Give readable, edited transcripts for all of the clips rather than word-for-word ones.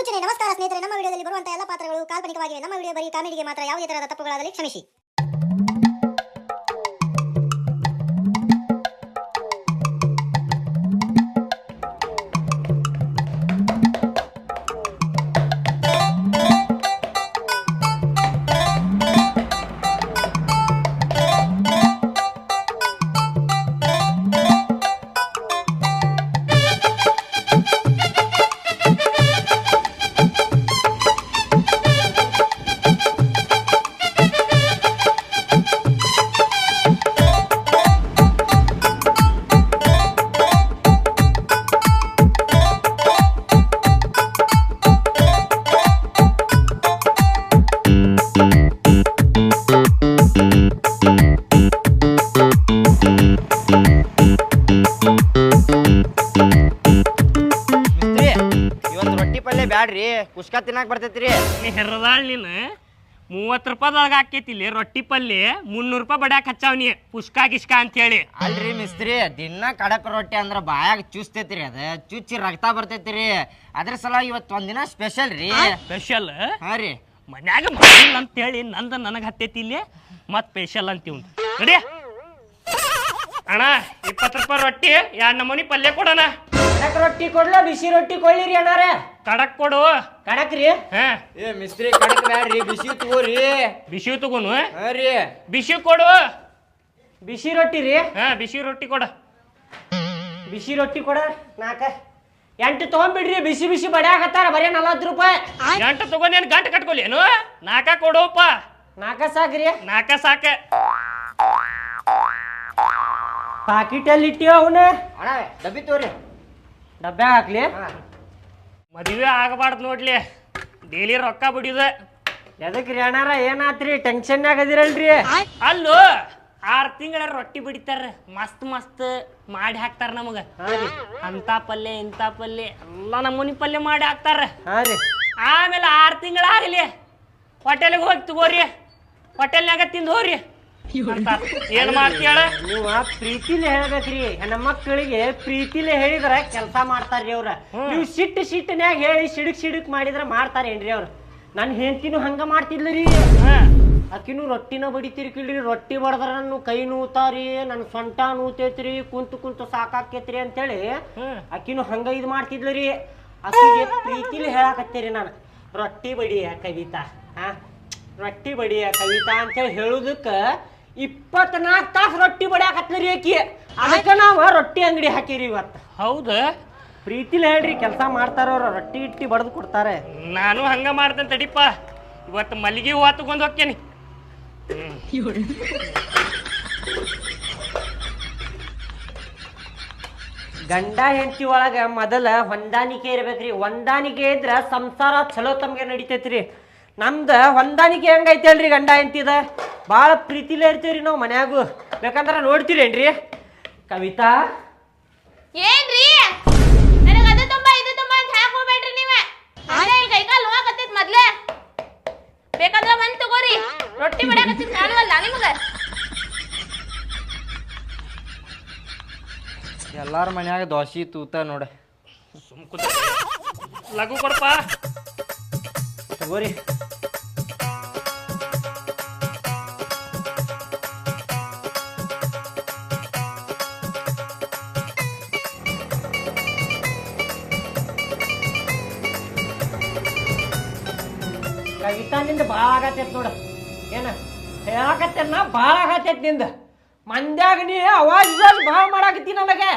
ಮುನ್ಸೂಚನೆ. ನಮಸ್ಕಾರ ಸ್ನೇಹಿತರೆ, ನಮ್ಮ ವಿಡಿಯೋದಲ್ಲಿ ಬರುವಂತಹ ಎಲ್ಲ ಪಾತ್ರಗಳು ಕಾಲ್ಪನಿಕವಾಗಿವೆ. ನಮ್ಮ ವಿಡಿಯೋ ಬರೀ ಕಾಮಿಡಿಗೆ ಮಾತ್ರ. ಯಾವುದೇ ತರಹದ ತಪ್ಪುಗಳಾದಲ್ಲಿ ಕ್ಷಮಿಸಿ. ಬ್ಯಾಡ್ರಿ ಕುಸ್ಕಾ ತಿನ್ನಾಕ ಬರ್ತೈತ್ರಿ. ನೀ ಹೆರದಾಳ್ ನೀನು 30 ರೂಪಾಯಿದಾಗ ಹಾಕೈತಿಲ್ಲಿ ರೊಟ್ಟಿ ಪಲ್ಯ 300 ರೂಪಾಯಿ ಬಡ್ಯಾಕ ಹಚ್ಚಾವ್ ನೀ ಪುಷ್ಕಾ ಗಿಷ್ಕಾ ಅಂತ ಹೇಳಿ. ಅಲ್ರಿ ಮಿಸ್ತ್ರಿ, ದಿನ ಕಡಕ್ ರೊಟ್ಟಿ ಅಂದ್ರ ಬಾಯಾಗ ಚೂಸ್ತೈತ್ರಿ, ಅದ ಚುಚ್ಚಿ ರಕ್ತ ಬರ್ತೈತ್ರಿ. ಅದ್ರ ಸಲ ಇವತ್ತು ಒಂದಿನ ಸ್ಪೆಷಲ್ ರೀ. ಸ್ಪೆಷಲ್? ಹಾ ರೀ, ಮನ್ಯಾಗ ಮಾಡಿಲ್ಲ ಅಂತ ಹೇಳಿ ನಂದ ನನಗೆ ಹತ್ತೈತಿ ಇಲ್ಲಿ ಮತ್ ಸ್ಪೆಷಲ್ ಅಂತೀವ್ ನೋಡಿ ಅಣ್ಣ. 20 ರೂಪಾಯಿ ರೊಟ್ಟಿ 2 ನಮೂನಿ ಪಲ್ಯ ಕೊಡೋಣ. ಕಡಕ್ ರೊಟ್ಟಿ ಕೊಡ್ಲ ಬಿಸಿ ರೊಟ್ಟಿ ಕೊಳ್ಳಿರಿ ಅಣ್ಣಾರ? ಕಡಕ್ ಕೊಡು. ಕಡಕ್ ರೀ? ಹಾ ಏ ಮಿಸ್ತ್ರಿ ಕಡಕ್ ಬ್ಯಾಡ್ರಿ, ಬಿಸಿ ತಗೋರಿ. ಬಿಸಿ ತಗೋನು? ಹಾ ರೀ, ಬಿಸಿ ಕೊಡು. ಬಿಸಿ ರೊಟ್ಟಿ ರೀ? ಹಾ ಬಿಸಿ ರೊಟ್ಟಿ ಕೊಡ. ಬಿಸಿ ರೊಟ್ಟಿ ಕೊಡ 4 8 ತಗೊಂಡ್ಬಿಡ್ರಿ. ಬಿಸಿ ಬಿಸಿ ಬಡ್ಯಾಕತ್ತಾರ ಬರೀ 40 ರೂಪಾಯಿ. 8 ತಗೊಂಡೇನು ಗಂಟು ಕಟ್ಕೊಲೇನು? 4 ಕೊಡೋಪ್ಪ. 4 ಸಾಕ್ರಿ? 4 ಸಾಕ. ಪಾಕಿಟ್ ಅಲ್ಲಿ ಇಟ್ಟಿವ ಅವನ? ಅಣ್ಣ ಡಬ್ಬಿ ತಗೋರಿ. ಡಬ್ಬ್ಯಾಗ ಹಾಕ್ಲಿ? ಮದುವೆ ಆಗಬಾರ್ದು ನೋಡ್ಲಿ, ಡೈಲಿ ರೊಕ್ಕ ಬಿಡಿದ. ಎದಕ್ರಿ ಅಣ್ಣಾರ, ಏನಾತ್ರಿ? ಟೆನ್ಷನ್ಯಾಗ ಅದಿರಲ್ರಿ? ಅಲ್ಲೋ 6 ತಿಂಗಳ ರೊಟ್ಟಿ ಬಿಡಿತಾರ, ಮಸ್ತ್ ಮಸ್ತ್ ಮಾಡಿ ಹಾಕ್ತಾರ ನಮಗ. ಅಂತ ಪಲ್ಯ ಇಂಥ ಪಲ್ಯ ಎಲ್ಲ ನಮೂನಿ ಪಲ್ಯ ಮಾಡಿ ಹಾಕ್ತಾರ. ಹಾ ರೀ. ಆಮೇಲೆ 6 ತಿಂಗಳಾಗಲಿ ಹೋಟೆಲ್ಗೆ ಹೋಗಿ ತಗೋರಿ, ಹೋಟೆಲ್ನಾಗ ತಿಂದು ಹೋಗ್ರಿ ಅಂತಾರ. ಏನ್ ಮಾಡ್ತೀಯಳ ನೀವು? ಪ್ರೀತಿಲೇ ಹೇಳ್ಬೇಕ್ರಿ. ಹೆಣ್ಮಕ್ಳಿಗೆ ಪ್ರೀತಿಲೇ ಹೇಳಿದ್ರ ಕೆಲಸ ಮಾಡ್ತಾರ್ರಿ ಅವ್ರ. ನೀವು ಸಿಟ್ಟಿನ್ಯಾಗ ಹೇಳಿ ಸಿಡುಕ್ ಮಾಡಿದ್ರ ಮಾಡ್ತಾರೇನ್ರಿ ಅವ್ರು? ನನ್ನ ಹೆಂಡತಿನೂ ಹಂಗ ಮಾಡ್ತಿದ್ಲರಿ. ಆಕಿನೂ ರೊಟ್ಟಿನ ಬಡಿತಿರ್ಕಿಲ್ರಿ. ರೊಟ್ಟಿ ಬಡದ್ರ ನನ್ನ ಕೈ ನೋತಾರಿ, ನನ್ನ ಸೊಂಟ ನೋತೈತ್ರಿ, ಕುಂತು ಸಾಕಾಕೇತ್ರಿ ಅಂತೇಳಿ ಆಕಿನೂ ಹಂಗ ಇದು ಮಾಡ್ತಿದ್ಲರಿ. ಆಕಿಗೆ ಪ್ರೀತಿಲಿ ಹೇಳಾಕತ್ತೇರಿ ನಾನು, ರೊಟ್ಟಿ ಬಡಿಯ ಕವಿತಾ, ರೊಟ್ಟಿ ಬಡಿಯ ಕವಿತಾ ಅಂತೇಳಿ ಹೇಳುದಕ್ಕ 24 ತಾಸು ರೊಟ್ಟಿ ಬಡಿಯಾಕತ್ಲರಿ ಆಕಿ. ಅದಕ್ಕೆ ನಾವು ರೊಟ್ಟಿ ಅಂಗಡಿ ಹಾಕಿರಿ ಇವತ್ತು. ಹೌದಾ? ಪ್ರೀತಿಲಿ ಹೇಳ್ರಿ, ಕೆಲಸ ಮಾಡ್ತಾರವ್ರ, ರೊಟ್ಟಿ ಇಟ್ಟಿ ಬಡ್ದು ಕೊಡ್ತಾರೆ. ನಾನು ಹಂಗ ಮಾಡ್ತೇನೆ ತಡಿಪ್ಪ. ಇವತ್ತು ಮಲ್ಲಿಗೆ ಹೂವು ತಗೊಂಡ್ ಹೋಗ್ತೇನೆ. ಗಂಡ ಹೆಂಡತಿ ಒಳಗ ಮೊದಲ ಹೊಂದಾಣಿಕೆ ಇರ್ಬೇಕ್ರಿ. ಹೊಂದಾಣಿಕೆ ಇದ್ರ ಸಂಸಾರ ಚಲೋ ತಮ್ಗೆ ನಡಿತೈತ್ರಿ. ನಮ್ದ ಹೊಂದಾಣಿಕೆ ಹೆಂಗೈತಿ ಅಲ್ರಿ ಗಂಡ ಹೆಂಡತಿದ? ಭಾಳ ಪ್ರೀತಿಲೇ ಇರ್ತೀವ್ರಿ ನಾವು ಮನ್ಯಾಗು. ಬೇಕಂದ್ರ ನೋಡ್ತೀರೇನ್ರಿ? ಕವಿತಾ ಏನ್ರಿ ನನಗೆ ಅದು ತುಂಬಾ ಇದು ತುಂಬಾ ಅಂತ ಹಾಕೋಬೇಡ್ರಿ ನೀವೇ. ಅದೇ ಕೈ ಕಾಲು ನೋವಾಕತ್ತೈತಿ ಮೊದ್ಲೇ. ಬೇಕಾದ್ರೆ ಬಂದ್ ತಗೋರಿ. ರೊಟ್ಟಿ ಬಡಿಯಾಕತ್ತಿ ಕಾಣವಲ್ಲ ನಿಮಗ? ಎಲ್ಲಾರ ಮನ್ಯಾಗ ದೋಸೆ ತೂತ ನೋಡ. ಲಘು ಕೊಡಪ್ಪ. ತಗೋರಿ. ಕವಿತಾ ನಿಂದ ಭಾಳ ಆಗತ್ತೈತ್ ನೋಡ. ಏನ ಹೇಳಾಕತ್ತೇನ? ಭಾಳ ಆಗತ್ತೈತ್ ನಿಂದ. ಮಂದ್ಯಾಗ ನೀ ಅವಾಜ್ ಭಾಳ ಮಾಡಾಕತ್ತಿ.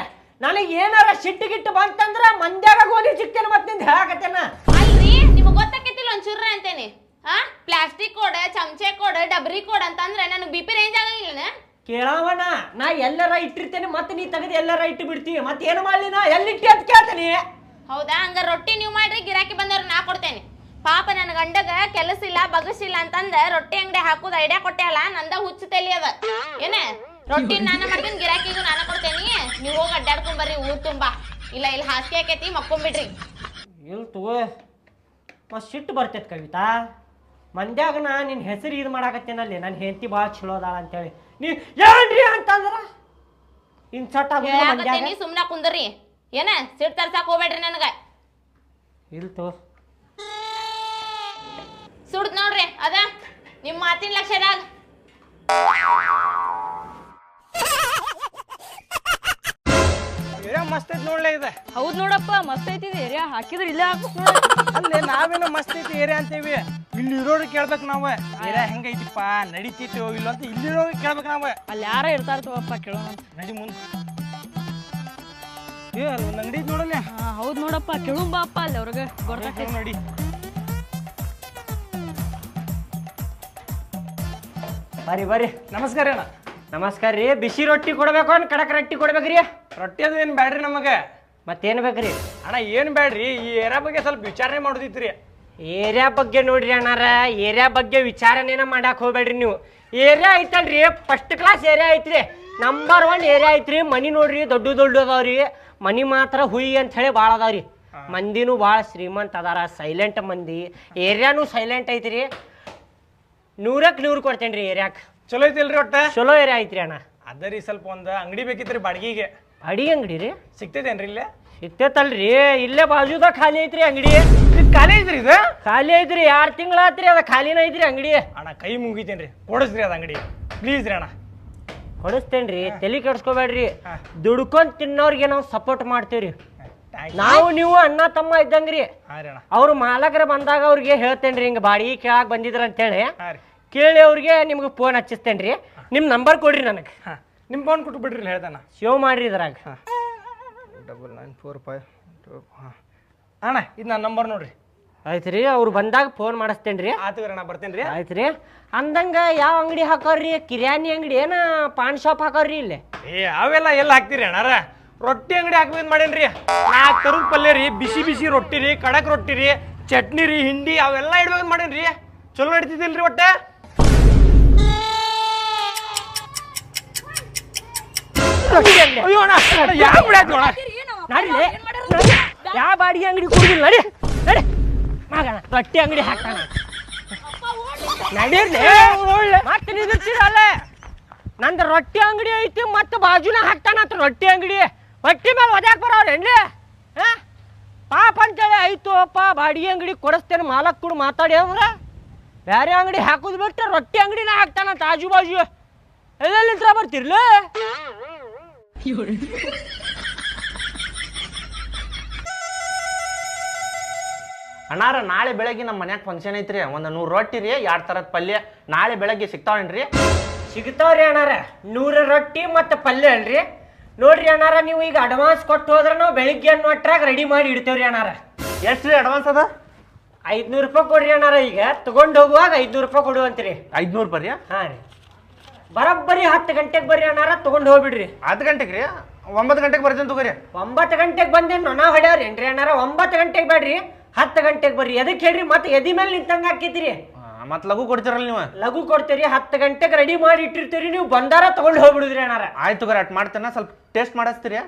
ನನಗೆ ಏನಾರ ಸಿಟ್ಟು ಗಿಟ್ಟು ಬಂತಂದ್ರ ಮಂದ್ಯಾಗ ಗೋಲಿ ಸಿಕ್ತೇನೆ. ಮತ್ತೆ ನಿಂದ ಹೇಳಾಕತ್ತೇನ? ಅಲ್ರಿ ನಿಮಗ್ ಗೊತ್ತಾಕೈತಿಲ್ಲ ಒಂಚೂರ ಅಂತೇನಿ. ಪ್ಲಾಸ್ಟಿಕ್ ಕೋಡ್, ಚಮಚೆ ಕೋಡ್, ಡಬ್ರಿ ಕೋಡ್ ಅಂತಂದ್ರೆ ನನಗೆ BP ರೇಂಜ್ ಆಗಂಗಿಲ್ಲ. ಕೇಳವನ ನಾ ಎಲ್ಲರ ಇಟ್ಟಿರ್ತೇನೆ, ಮತ್ತೆ ನೀ ತೆಗೆದು ಎಲ್ಲರ ಇಟ್ಟು ಬಿಡ್ತೀವಿ. ಮತ್ತೆ ಏನು ಮಾಡ್ಲಿ? ನಾ ಎಲ್ಲಿಟ್ಟಿ ಅಂತ ಕೇಳ್ತೇನೆ. ಹೌದಾ? ಹಂಗ ರೊಟ್ಟಿ ನೀವು ಮಾಡ್ರಿ, ಗಿರಾಕಿ ಬಂದವ್ರು ನಾ ಕೊಡ್ತೇನೆ. ಪಾಪ ನನ್ನ ಗಂಡಗ ಕೆಲಸ ಇಲ್ಲ ಬಗಸಿಲ್ಲ ಅಂತಂದ ರೊಟ್ಟಿ ಅಂಗಡಿ ಹಾಕುದ ಐಡಿಯಾ ಕೊಟ್ಟೆ ಅಲ್ಲ, ನಂದ ಹುಚ್ಚ ತಲಿ ಅದ. ಏನ ರೊಟ್ಟಿ ನಾನ ಮಾಡ್ತೀನಿ, ಗಿರಾಕಿಗೂ ನಾನ ಕೊಡ್ತೇನಿ. ನೀವು ಹೋಗಿ ಅಡ್ಡಾಡ್ಕೊಂಡ್ ಬರ್ರಿ ಊರ್ ತುಂಬಾ. ಇಲ್ಲ ಇಲ್ಲಿ ಹಾಸಿಗೆ ಆಕೈತಿ, ಮಕ್ಕೊಂಬಿಡ್ರಿ. ಇಲ್ ತಗೋ, ಮತ್ ಸಿಟ್ಟು ಬರ್ತೈತಿ ಕವಿತಾ. ಮಂದ್ಯಾಗ ನಾ ನಿನ್ನ ಹೆಸರು ಇದು ಮಾಡಾಕತ್ತೇನಲ್ಲಿ, ನನ್ನ ಹೆಂಡತಿ ಭಾಳ ಚಲೋ ಅದಾಳ ಅಂತೇಳಿ. ನೀ ಏನ್ರಿ ಅಂತಂದ್ರ ಇನ್ಸರ್ಟ್ ಹೇಳಾಕತ್ತೇನಿ, ಸುಮ್ನ ಕುಂದ್ರಿ. ಏನ ಸಿಟ್ಟು ತರ್ಸಾಕ್ ಹೋಗ್ಬೇಡ್ರಿ ನನಗ. ಇಲ್ ತಗೋ, ಸುಡ್ದ್ ನೋಡ್ರಿ ಅದ ನಿಮ್ ಮಾತಿನ ಲಕ್ಷ್ಯದಾಗ. ಏರಿಯಾ ಮಸ್ತ್ ಐತಿ ನೋಡ್ಲೇ ಇದೆ. ಹೌದ್ ನೋಡಪ್ಪ ಮಸ್ತ್ ಐತಿ ಏರಿಯಾ ಹಾಕಿದ್ರೆ ಇಲ್ಲೇ ಹಾಕ್ಬೇಕು ನೋಡ. ಅಲ್ಲೇ ನಾವೇನೋ ಮಸ್ತ್ ಐತಿ ಏರಿಯಾ ಅಂತೇವಿ, ಇಲ್ಲಿ ಇರೋರು ಕೇಳ್ಬೇಕು ನಾವ ಏರಿಯಾ ಹೆಂಗೈತಿಪ್ಪ ನಡಿತೈತಿ ಇಲ್ಲ ಅಂತ ಇಲ್ಲಿರೋರು ಕೇಳ್ಬೇಕು ನಾವ. ಅಲ್ಲಿ ಯಾರ ಇರ್ತಾರ ತಗೋಪ್ಪ ಕೇಳೋಣ. ನಡಿ ಮುಂದೆ ಏ ಅಲ್ಲಿ ಒಂದು ಅಂಗಡಿ ಐತಿ ನೋಡಲ್ಲ. ಹೌದ್ ನೋಡಪ್ಪ ಕೇಳು ಬಾಪ್ಪ ಅಲ್ಲಿ ಅವ್ರಿಗೆ ಗೊತ್ತಾಗ್ತೈತಿ. ನೋಡಿ ಬರ್ರಿ ಬರ್ರಿ. ನಮಸ್ಕಾರ ಅಣ್ಣ. ನಮಸ್ಕಾರ ರೀ. ಬಿಸಿ ರೊಟ್ಟಿ ಕೊಡ್ಬೇಕು ಅನ್ ಕಡಕ್ ರೊಟ್ಟಿ ಕೊಡ್ಬೇಕ್ರಿ? ರೊಟ್ಟಿ ಅದು ಏನು ಬ್ಯಾಡ್ರಿ ನಮಗೆ. ಮತ್ತೇನ್ ಬೇಕ್ರಿ? ಅಣ್ಣ ಏನು ಬ್ಯಾಡ್ರಿ, ಈ ಏರಿಯಾ ಬಗ್ಗೆ ಸ್ವಲ್ಪ ವಿಚಾರಣೆ ಮಾಡೋದಿತ್ರಿ. ಏರಿಯಾ ಬಗ್ಗೆ ನೋಡ್ರಿ ಅಣ್ಣಾರ, ಏರಿಯಾ ಬಗ್ಗೆ ವಿಚಾರನೇನ ಮಾಡಕ್ ಹೋಗ್ಬೇಡ್ರಿ ನೀವು. ಏರಿಯಾ ಐತಲ್ರಿ ಫಸ್ಟ್ ಕ್ಲಾಸ್ ಏರಿಯಾ ಐತ್ರಿ, ನಂಬರ್ 1 ಏರಿಯಾ ಐತ್ರಿ. ಮನಿ ನೋಡ್ರಿ ದೊಡ್ಡ ದೊಡ್ಡ ಅದಾವ್ರಿ, ಮನಿ ಮಾತ್ರ ಹುಯಿ ಅಂತ ಹೇಳಿ ಭಾಳ ಅದಾವ್ರಿ. ಮಂದಿನೂ ಭಾಳ ಶ್ರೀಮಂತ ಅದಾರ, ಸೈಲೆಂಟ್ ಮಂದಿ. ಏರಿಯಾನು ಸೈಲೆಂಟ್ ಐತ್ರಿ. 100ಕ್ಕೆ 100 ಕೊಡ್ತೇನ್ರಿ ಏರಿಯಾಕ್. ಚಲೋ ಐತಿಲ್ರಿ ಒಟ್ಟ? ಚಲೋ ಏರಿಯಾ ಐತ್ರಿ ಅಣ್ಣ. ಅದರಿ ಸ್ವಲ್ಪ ಒಂದು ಅಂಗಡಿ ಬೇಕಿತ್ರಿ ಬಾಡಿಗೆಗೆ. ಅಡಿಗೆ ಅಂಗಡಿ ರೀ? ಸಿಗ್ತೈತೇನ್ರಿ ಇಲ್ಲೇ? ಸಿಗ್ತೈತಲ್ರಿ, ಇಲ್ಲೇ ಬಾಜುದಾಗ ಖಾಲಿ ಐತ್ರಿ ಅಂಗಡಿ. ಖಾಲಿ ಐತ್ರಿ ಇದು? ಖಾಲಿ ಐತ್ರಿ, 2 ತಿಂಗಳ ಆತ್ರಿ ಅದ ಖಾಲಿನ ಐತ್ರಿ ಅಂಗಡಿ. ಅಣ್ಣ ಕೈ ಮುಗಿತೇನ್ರಿ, ಕೊಡಿಸ್ರಿ ಅದ ಅಂಗಡಿ ಪ್ಲೀಸ್ ರೀ ಅಣ್ಣ. ಕೊಡಿಸ್ತೇನ್ರಿ, ತಲೆ ಕೆಡ್ಸ್ಕೊಬೇಡ್ರಿ. ದುಡ್ಕೊಂಡ್ ತಿನ್ನೋರ್ಗೆ ನಾವು ಸಪೋರ್ಟ್ ಮಾಡ್ತೇವ್ರಿ. ನಾವು ನೀವು ಅಣ್ಣ ತಮ್ಮ ಇದ್ದಂಗ್ರಿ. ಅವ್ರು ಮಾಲಕರ ಬಂದಾಗ ಅವ್ರಿಗೆ ಹೇಳ್ತೇನ್ರಿ ಹಿಂಗ ಬಾಡಿಗೆ ಕೇಳಾಕ್ ಬಂದಿದ್ರ ಅಂತೇಳಿ. ಕೇಳಿ ಅವ್ರಿಗೆ ನಿಮ್ಗೆ ಫೋನ್ ಹಚ್ಚಿಸ್ತೇನ್ರಿ. ನಿಮ್ ನಂಬರ್ ಕೊಡ್ರಿ ನನಗೆ. ನಿಮ್ಮ ಫೋನ್ ಕೊಟ್ಟು ಬಿಡ್ರಿ ಹೇಳ್ತಾನ. ಸೇವ್ ಮಾಡ್ರಿ ಇದ್ರಾಗ. 9945 ಅಣ್ಣ ಇದು ನನ್ನ ನಂಬರ್ ನೋಡ್ರಿ. ಆಯ್ತ್ರಿ, ಅವ್ರು ಬಂದಾಗ ಫೋನ್ ಮಾಡಿಸ್ತೇನ್ರಿ. ಆಯ್ತು ಅಣ್ಣ ಬರ್ತೇನ್ರಿ. ಆಯ್ತ್ರಿ. ಅಂದಂಗ ಯಾವ ಅಂಗಡಿ ಹಾಕವ್ರಿ? ಕಿರಾಣಿ ಅಂಗಡಿ ಏನ ಪಾನ್ ಶಾಪ್ ಹಾಕವ್ರಿ ಇಲ್ಲಿ? ಏ ಅವೆಲ್ಲ ಎಲ್ಲ ಹಾಕ್ತಿರಿ ಅಣ್ಣಾರ, ರೊಟ್ಟಿ ಅಂಗಡಿ ಹಾಕ್ಬೇಕಂತ ಮಾಡೇನ್ರಿ. 4 ತರದ ಪಲ್ಯ ರೀ, ಬಿಸಿ ಬಿಸಿ ರೊಟ್ಟಿ ರೀ, ಕಡಕ್ ರೊಟ್ಟಿ ರೀ, ಚಟ್ನಿ ರೀ, ಹಿಂಡಿ ಅವೆಲ್ಲ ಇಡ್ಬೇಕಂತ ಮಾಡೇನ್ರಿ. ಚಲೋ ನಡೀತಿದಿಲ್ರಿ ಒಟ್ಟ? ಅಯ್ಯೋ ಅಣ್ಣ ಯಾವ ಬಿಡಾಯ್ತು ಅಣ್ಣ. ನಡಿಲೆ, ಯಾವ ಬಾಡಿಗೆ ಅಂಗಡಿ ಕೊಡುದಿಲ್ಲ. ನಡಿ ನಡಿ ಮಗಣ, ರೊಟ್ಟಿ ಅಂಗಡಿ ಹಾಕ್ತಾನ. ನಡೀರ್ಲಿ, ಮತ್ತೆ ನಿಂದಿರ್ತೀರಲ್ಲ. ನಂದು ರೊಟ್ಟಿ ಅಂಗಡಿ ಐತಿ, ಮತ್ತೆ ಬಾಜುನ ಹಾಕ್ತಾನಂತ ರೊಟ್ಟಿ ಅಂಗಡಿ. ಹೊಟ್ಟಿ ಮೇಲೆ ಒದ್ಯಾಕ್ ಬರೋರೇನ್ರಿ? ಪಾಪ ಅಂತೇಳಿ ಆಯ್ತು ಅಪ್ಪ ಬಾಡಿಗೆ ಅಂಗಡಿ ಕೊಡಿಸ್ತೇನೆ ಮಾಲಕ್ ಕೂಡ ಮಾತಾಡಿ ಅವ್ರ. ಬೇರೆ ಅಂಗಡಿ ಹಾಕೋದು ಬಿಟ್ಟು ರೊಟ್ಟಿ ಅಂಗಡಿನ ಹಾಕ್ತಾನಂತ ಆಜು ಬಾಜು. ಎಲ್ಲೆಲ್ಲಿಂತ್ರ ಬರ್ತಿರ್ಲ? ಅಣ್ಣಾರ ನಾಳೆ ಬೆಳಗ್ಗೆ ನಮ್ಮ ಮನ್ಯಾಗ ಫಂಕ್ಷನ್ ಐತ್ರಿ, ಒಂದು 100 ರೊಟ್ಟಿ ರೀ, 2 ಥರದ ಪಲ್ಯ. ನಾಳೆ ಬೆಳಗ್ಗೆ ಸಿಗ್ತಾವೇನ್ರಿ? ಸಿಗ್ತಾವ್ರಿ ಅಣ್ಣಾರ. 100 ರೊಟ್ಟಿ ಮತ್ತು ಪಲ್ಯ ಅಲ್ರಿ. ನೋಡ್ರಿ ಅಣ್ಣಾರ, ನೀವು ಈಗ ಅಡ್ವಾನ್ಸ್ ಕೊಟ್ಟು ಹೋದ್ರೆ ನಾವು ಬೆಳಿಗ್ಗೆ ಅನ್ನೋಟ್ರಾಗ ರೆಡಿ ಮಾಡಿ ಇಡ್ತೇವ್ರಿ ಅಣ್ಣಾರ. ಎಷ್ಟು ರೀ ಅಡ್ವಾನ್ಸ್ ಅದ? 500 ರೂಪಾಯಿ ಕೊಡ್ರಿ ಅಣ್ಣಾರ. ಈಗ ತಗೊಂಡು ಹೋಗುವಾಗ 500 ರೂಪಾಯಿ ಕೊಡುವಂತ್ರಿ. 500 ಬರ್ರಿ? ಹಾಂ ರೀ. ಬರೋಬ್ಬರಿ 10 ಗಂಟೆಗೆ ಬರ್ರಿ ಅಣ್ಣಾರ, ತಗೊಂಡು ಹೋಗ್ಬಿಡ್ರಿ. 10 ಗಂಟೆಗೆ ರೀ? 9 ಗಂಟೆಗೆ ಬರ್ತೀನಿ ತಗೋರಿ. 9 ಗಂಟೆಗೆ ಬಂದೇನು ನಾ ಹೊಡ್ಯಾವ್ರೇನ್ರಿ ಅಣ್ಣಾರ? 9 ಗಂಟೆಗೆ ಬೇಡ್ರಿ, 10 ಗಂಟೆಗೆ ಬರ್ರಿ. ಎದಕ್ಕೆ ಹೇಳ್ರಿ? ಮತ್ತೆ ಎದಿ ಮೇಲೆ ನಿಂತಂಗ ಹಾಕಿದ್ರಿ. ಮತ್ತೆ ಲಘು ಕೊಡ್ತೀರಲ್ಲ ನೀವು? ಲಘು ಕೊಡ್ತೀರಿ, 10 ಗಂಟೆಗೆ ರೆಡಿ ಮಾಡಿ ಇಟ್ಟಿರ್ತೀರಿ. ನೀವು ಬಂದಾರ ತಗೊಂಡು ಹೋಗ್ಬಿಡುದ್ರಿ ಅಣ್ಣಾರ. ಆಯ್ತು ತಗೋರಿ, ಅಟ್ ಮಾಡ್ತೇನೆ. ಸ್ವಲ್ಪ ಟೇಸ್ಟ್ ಮಾಡಿಸ್ತೀರಿ?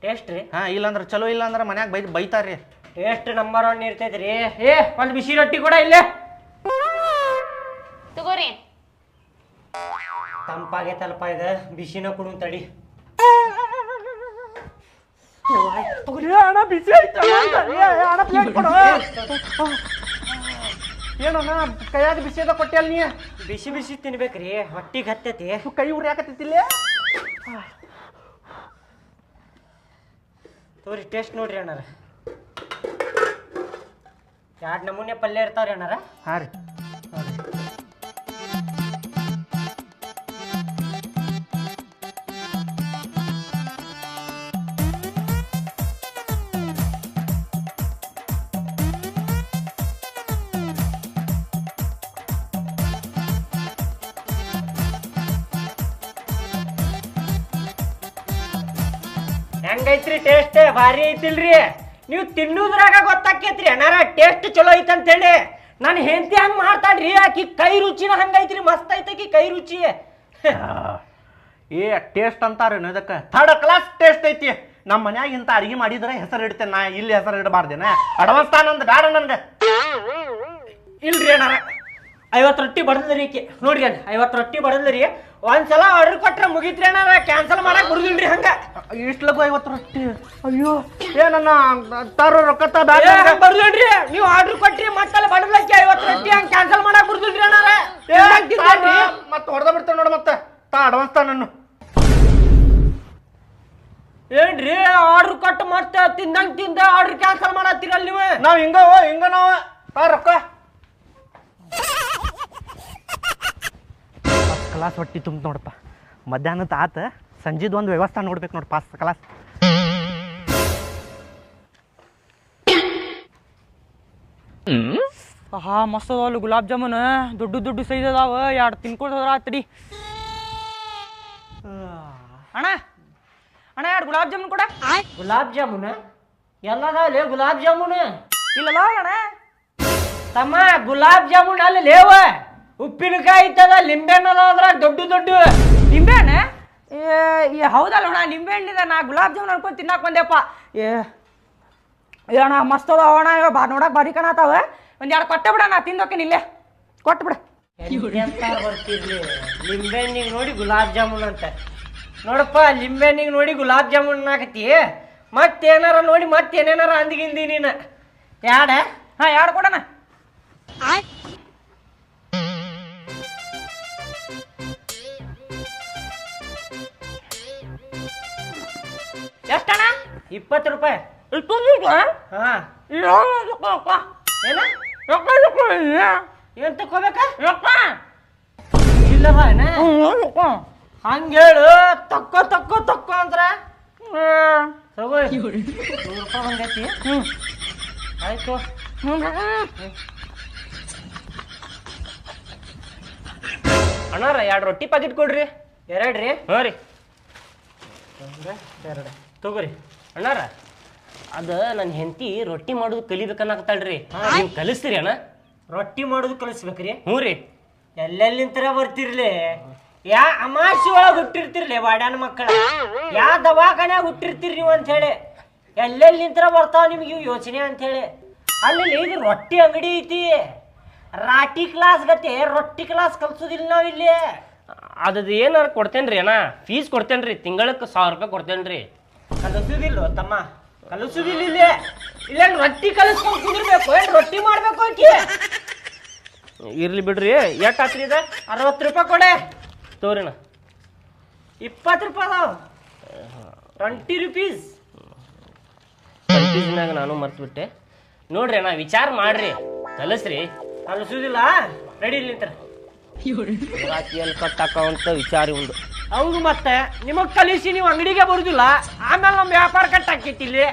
ಟೇಸ್ಟ್ ರೀ? ಹಾಂ, ಇಲ್ಲಾಂದ್ರೆ ಚಲೋ, ಇಲ್ಲಾಂದ್ರೆ ಮನ್ಯಾಗ ಬೈತಾರ್ರಿ. Taste number 1 ಇರ್ತೈತ್ರಿ. ಏ ಒಂದು ಬಿಸಿ ರೊಟ್ಟಿ ಕೂಡ ಇಲ್ಲೇ ತಗೋರಿ. ತಂಪಾಗೈತಲ್ಪ ಇದು, ಬಿಸಿನ ಕುಡು ತಡಿ. ಅಣ್ಣ ಬಿಸಿ ಆಯ್ತು ಅಣ್ಣ, ಪ್ಲೇಟ್ ಕೊಡು. ಏನಣ್ಣ ಕೈಯಾಗ ಬಿಸಿ ಅದ ಕೊಟ್ಟಿಯಲ್ಲ ನೀ? ಬಿಸಿ ಬಿಸಿ ತಿನ್ಬೇಕ್ರಿ, ಹೊಟ್ಟಿಗೆ ಹತ್ತೈತಿ. ಕೈ ಉರಿ ಯಾಕತ್ತಿಲ್ಲ? ತೋರಿ ಟೇಸ್ಟ್ ನೋಡ್ರಿ ಅಣ್ಣಾರ. 2 ನಮೂನೆ ಪಲ್ಯ ಇರ್ತಾವ್ರಿ ಅಣ್ಣಾರ. ಹಾಂ ರೀ. ಹೆಂಗೈತ್ರಿ ಟೇಸ್ಟ್? ಭಾರಿ ಐತಿಲ್ರಿ? ನೀವು ತಿನ್ನೋದ್ರಾಗ ಗೊತ್ತಾಕೈತ್ರಿ ಅಣ್ಣಾರ ಟೇಸ್ಟ್ ಚಲೋ ಐತಂತ ಹೇಳಿ. ನಾನು ಹೆಂಡತಿ ಹಂಗೆ ಮಾಡ್ತಾಳ್ರಿ, ಆಕಿ ಕೈ ರುಚಿನ ಹಂಗೈತ್ರಿ, ಮಸ್ತ್ ಐತಕಿ ಕೈ ರುಚಿ. ಏ ಟೇಸ್ಟ್ ಅಂತಾರೇನು ಇದಕ್ಕೆ? 3rd ಕ್ಲಾಸ್ ಟೇಸ್ಟ್ ಐತಿ. ನಮ್ಮ ಮನ್ಯಾಗ ಇಂಥ ಅಡಿಗೆ ಮಾಡಿದ್ರೆ ಹೆಸರು ಇಡ್ತೇನೆ ನಾ, ಇಲ್ಲಿ ಹೆಸರು ಇಡಬಾರ್ದೇನ? ಅಡ್ವಾನ್ಸ್ ತಾನಂದ್ ಬೇಡ ನನ್ಗೆ. ಇಲ್ರಿ ಅಣ್ಣಾರ, 50 ರೊಟ್ಟಿ ಬಡದ್ರಿ ಈಕಿ. ನೋಡ್ರಿ ಅಣ್ಣ, 50 ರೊಟ್ಟಿ ಬಡದ್ರಿ. ಒಂದ್ಸಲ ಆರ್ಡರ್ ಕೊಟ್ರೆ ಮುಗಿತ್ರಿ ಅಣ್ಣ, ಕ್ಯಾನ್ಸಲ್ ಮಾಡಕ್ ಬರುದಿಲ್ರಿ ಹಂಗ. ಇಷ್ಟು ಲಗು 50 ರೊಟ್ಟಿ? ಅಯ್ಯೋ, ಏ ನನ್ನ ತರೋ ರೊಕ್ಕ ಬರ್ದೇನ್ರಿ. ನೀವು ಆರ್ಡರ್ ಕೊಟ್ರಿ, ಮತ್ತಲ್ಲಿ ಬಡದ್ಲಕ್ಕೆ 50 ರೊಟ್ಟಿ ಹಂಗೆ ಕ್ಯಾನ್ಸಲ್ ಅಡ್ವಾನ್ಸ್ ತಾನು. ಏನ್ರಿ ಆರ್ಡರ್ ಕೊಟ್ಟು ಮತ್ತೆ ತಿಂದ ಆರ್ಡರ್ ಕ್ಯಾನ್ಸಲ್ ಮಾಡತ್ತೀರಲ್ಲ ನೀವು? ನಾವ್ ಹಿಂಗ ನಾವ ರೊಕ್ಕ ಫಸ್ಟ್ ಕ್ಲಾಸ್ ಹೊಟ್ಟಿ ತುಂಬ ನೋಡಪ್ಪ. ಮಧ್ಯಾಹ್ನದ ಆತ ಸಂಜೆದು ಒಂದು ವ್ಯವಸ್ಥೆ ನೋಡ್ಬೇಕು ನೋಡಿ ಫಸ್ಟ್ ಕ್ಲಾಸ್. ಹಾ ಮಸ್ತ್ ಅದಾವಲ್ಲ ಗುಲಾಬ್ ಜಾಮೂನ್, ದೊಡ್ಡ ಸೈಜ್ ಅದಾವ. 2 ತಿನ್ಕೊಂಡು ಹೋದ್ರ ಆತ್ರಿ. ಅಣ್ಣ 2 ಗುಲಾಬ್ ಜಾಮೂನ್ ಕೊಡ. ಗುಲಾಬ್ ಜಾಮೂನ್ ಎಲ್ಲದಾವಲೇ ಗುಲಾಬ್ ಜಾಮೂನ್? ಇಲ್ಲಲ್ಲ ಅಣ್ಣ, ತಮ್ಮ ಗುಲಾಬ್ ಜಾಮೂನ್ ಅಲ್ಲಿ ಲೇವ ಉಪ್ಪಿನಕಾಯಿ ಇತ್ತದ, ಲಿಂಬೆಹಣ್ಣು ಅದಾವ ಅದ್ರಾಗ ದೊಡ್ಡ. ನಿಂಬೆ ಹಣ್ಣು? ಹೌದಲ್ಲ ಅಣ್ಣ, ನಿಂಬೆ ಹಣ್ಣಿದೆ. ನಾ ಗುಲಾಬ್ ಜಾಮೂನ್ ಅನ್ಕೊಂಡು ತಿನ್ನಾಕ ಬಂದೆಪ್ಪ. ಅಣ್ಣ ಮಸ್ತ್ ಅದಾವ ಅಣ್ಣ, ಇವಾಗ ನೋಡಕ್ ಬಾರಿ ಕಾಣತಾವ. 1-2 ಕೊಟ್ಟೆ ಬಿಡ, ನಾ ತಿಂದೋಕೇನಿ ಇಲ್ಲೇ. ಕೊಟ್ಟು ಬಿಡ. ಬರ್ತಿರ್ಲಿ ಲಿಂಬೆಹಣ್ಣಿಗೆ ನೋಡಿ ಗುಲಾಬ್ ಜಾಮೂನ್ ಅಂತ ನೋಡಪ್ಪ. ಲಿಂಬೆಹಣ್ಣಿಗೆ ನೋಡಿ ಗುಲಾಬ್ ಜಾಮೂನ್ ಹಾಕತಿ, ಮತ್ತೇನಾರ ನೋಡಿ ಮತ್ತೇನೇನಾರ ಅಂದಿಗಿಂದಿ ನೀನು. ಯಾಡ? ಹಾ 2 ಕೊಡಣ. ಎಷ್ಟಣ್ಣ? 20 ರೂಪಾಯಿ. ಹಾ ಏನ ಏನ್ ತಕೋಬೇಕಾ? ಇಲ್ಲವ ಹಂಗೇಳು. ತಕ್ಕೋ ಅಂದ್ರ ತಗೋ. 100 ರೂಪಾಯಿ ಬಂದೈತಿ. ಆಯ್ತು. ಅಣ್ಣಾರ 2 ರೊಟ್ಟಿ ಪ್ಯಾಕೆಟ್ ಕೊಡ್ರಿ. 2 ರೀ? ಹ್ಞೂ ರೀ. 2 ತಗೋರಿ. ಅಣ್ಣಾರ ಅದ ನನ್ನ ಹೆಂಡತಿ ರೊಟ್ಟಿ ಮಾಡೋದು ಕಲಿಬೇಕನ್ನಕತ್ತಾಳ್ರಿ, ನೀವು ಕಲಿಸ್ತೀರಿ ಅಣ್ಣ? ರೊಟ್ಟಿ ಮಾಡೋದು ಕಲಿಸ್ಬೇಕ್ರಿ? ಹ್ಞೂ ರೀ. ಎಲ್ಲೆಲ್ಲಿಂತರ ಬರ್ತಿರ್ಲಿ? ಯಾ ಅಮಾಸಿ ಒಳಗೆ ಹುಟ್ಟಿರ್ತಿರ್ಲಿ ಬಾಡ್ಯಾನ ಮಕ್ಕಳ? ಯಾ ದವಾಖಾನ್ಯಾಗ ಹುಟ್ಟಿರ್ತೀರಿ ನೀವು ಅಂತ ಹೇಳಿ? ಎಲ್ಲೆಲ್ಲಿಂತರ ಬರ್ತಾವ ನಿಮ್ಗೆ ಇವು ಯೋಚನೆ ಅಂತ ಹೇಳಿ? ಅಲ್ಲಿ ಇದು ರೊಟ್ಟಿ ಅಂಗಡಿ ಐತಿ, ರಾಟಿ ಕ್ಲಾಸ್ ಗತೆ ರೊಟ್ಟಿ ಕ್ಲಾಸ್ ಕಲ್ಸೋದಿಲ್ಲ ನಾವಿಲ್ಲಿ. ಅದದು ಏನಾರು ಕೊಡ್ತೇನ್ರಿ ಅಣ್ಣ, ಫೀಸ್ ಕೊಡ್ತೇನ್ರಿ, ತಿಂಗಳಕ್ಕೆ 1000 ರೂಪಾಯಿ ಕೊಡ್ತೇನ್ರಿ. ಕಲಿಸೋದಿಲ್ಲ ತಮ್ಮ, ಕಲಿಸೋದಿಲ್ಲ. ಇಲ್ಲೇ ರೊಟ್ಟಿ ಕಲಿಸ್ಕೊಂಡು ಕುದಿರ್ಬೇಕು, ಏನು ರೊಟ್ಟಿ ಮಾಡ್ಬೇಕು ಆಕಿ? ಇರ್ಲಿ ಬಿಡ್ರಿ. ಎಷ್ಟು ಆತ್ರಿ ಇದೆ? 60 ರೂಪಾಯಿ ಕೊಡೆ ತೋರಿಣ. 20 ರೂಪಾಯಿ ಅದಾವ. 20 ರೂಪೀಸ್. ಕನ್ಫ್ಯೂಷನ್ನಾಗ ನಾನು ಮರ್ತ್ಬಿಟ್ಟೆ ನೋಡ್ರಿ ಅಣ್ಣ. ವಿಚಾರ ಮಾಡ್ರಿ, ಕಲಿಸ್ರಿ. ಕಲಿಸೋದಿಲ್ಲ ರೆಡಿ ನಿಂತರ ರಾತ್ರಿಯಲ್ಲಿ ಕಟ್ಟಾಕಂತ ವಿಚಾರ ಒಂದು. ಹೌದು, ಮತ್ತೆ ನಿಮಗ್ ಕಲಿಸಿ ನೀವು ಅಂಗಡಿಗೆ ಬರುದಿಲ್ಲ, ಆಮೇಲೆ ನಮ್ಮ ವ್ಯಾಪಾರ ಕಟ್ಟಾಕೈತಿ ಇಲ್ಲಿ.